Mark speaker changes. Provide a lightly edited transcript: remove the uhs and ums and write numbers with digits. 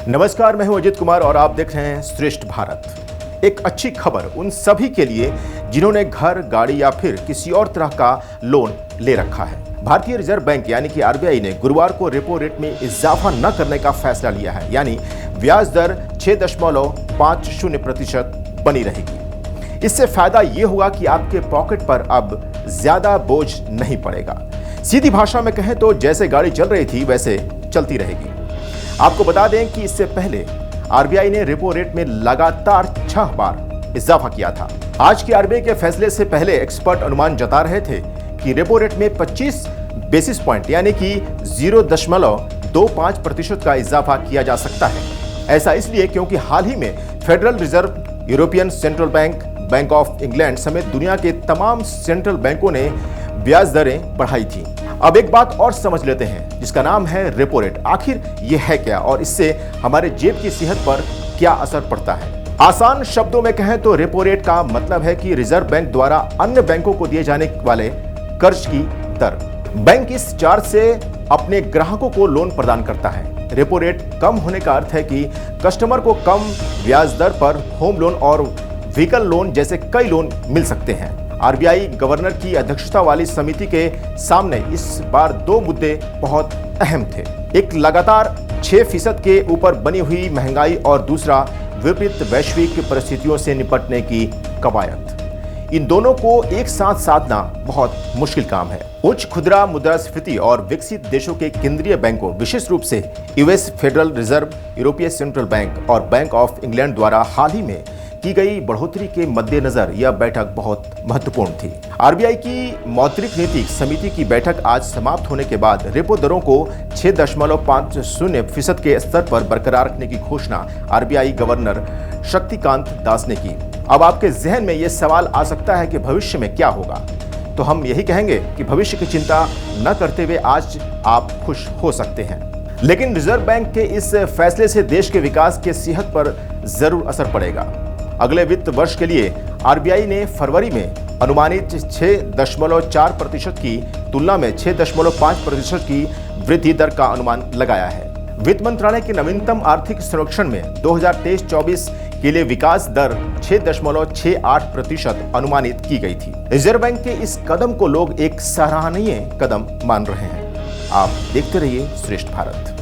Speaker 1: नमस्कार, मैं हूं अजित कुमार और आप देख रहे हैं श्रेष्ठ भारत। एक अच्छी खबर उन सभी के लिए जिन्होंने घर, गाड़ी या फिर किसी और तरह का लोन ले रखा है। भारतीय रिजर्व बैंक यानी कि आरबीआई ने गुरुवार को रेपो रेट में इजाफा न करने का फैसला लिया है, यानी ब्याज दर 6.50% बनी रहेगी। इससे फायदा ये होगा कि आपके पॉकेट पर अब ज्यादा बोझ नहीं पड़ेगा। सीधी भाषा में कहें तो जैसे गाड़ी चल रही थी वैसे चलती रहेगी। आपको बता दें कि इससे पहले आरबीआई ने रेपो रेट में लगातार 6 बार इजाफा किया था। आज के आरबीआई के फैसले से पहले एक्सपर्ट अनुमान जता रहे थे कि रेपो रेट में 25 बेसिस पॉइंट यानी कि 0.25% का इजाफा किया जा सकता है। ऐसा इसलिए क्योंकि हाल ही में federal reserve, European central bank, bank of England समेत दुनिया के तमाम सेंट्रल बैंकों ने ब्याज दरें बढ़ाई थी। अब एक बात और समझ लेते हैं जिसका नाम है रेपो रेट। आखिर यह है क्या और इससे हमारे जेब की सेहत पर क्या असर पड़ता है? आसान शब्दों में कहें तो रेपो रेट का मतलब है कि रिजर्व बैंक द्वारा अन्य बैंकों को दिए जाने वाले कर्ज की दर। बैंक इस चार्ज से अपने ग्राहकों को लोन प्रदान करता है। रेपो रेट कम होने का अर्थ है कि कस्टमर को कम ब्याज दर पर होम लोन और व्हीकल लोन जैसे कई लोन मिल सकते हैं। आरबीआई गवर्नर की अध्यक्षता वाली समिति के सामने इस बार 2 मुद्दे बहुत अहम थे। एक लगातार 6% के ऊपर बनी हुई महंगाई और दूसरा विपरीत वैश्विक परिस्थितियों से निपटने की कवायद। इन दोनों को एक साथ साधना बहुत मुश्किल काम है। उच्च खुदरा मुद्रास्फीति और विकसित देशों के केंद्रीय बैंकों, विशेष रूप से यूएस फेडरल रिजर्व, यूरोपीय सेंट्रल बैंक और बैंक ऑफ इंग्लैंड द्वारा हाल ही में की गई बढ़ोतरी के मद्देनजर यह बैठक बहुत महत्वपूर्ण थी। आरबीआई की मौद्रिक नीति समिति की बैठक आज समाप्त होने के बाद रेपो दरों को 6.50% के स्तर पर बरकरार रखने की घोषणा आरबीआई गवर्नर शक्तिकांत दास ने की। अब आपके जहन में यह सवाल आ सकता है कि भविष्य में क्या होगा? तो हम यही कहेंगे कि भविष्य की चिंता न करते हुए आज आप खुश हो सकते हैं। लेकिन रिजर्व बैंक के इस फैसले से देश के विकास के सेहत पर जरूर असर पड़ेगा। अगले वित्त वर्ष के लिए आरबीआई ने फरवरी में अनुमानित 6.4% की तुलना में 6.5% की वृद्धि दर का अनुमान लगाया है। वित्त मंत्रालय के नवीनतम आर्थिक सर्वेक्षण में 2023-24 के लिए विकास दर 6.68% अनुमानित की गई थी। रिजर्व बैंक के इस कदम को लोग एक सराहनीय कदम मान रहे हैं। आप देखते रहिए श्रेष्ठ भारत।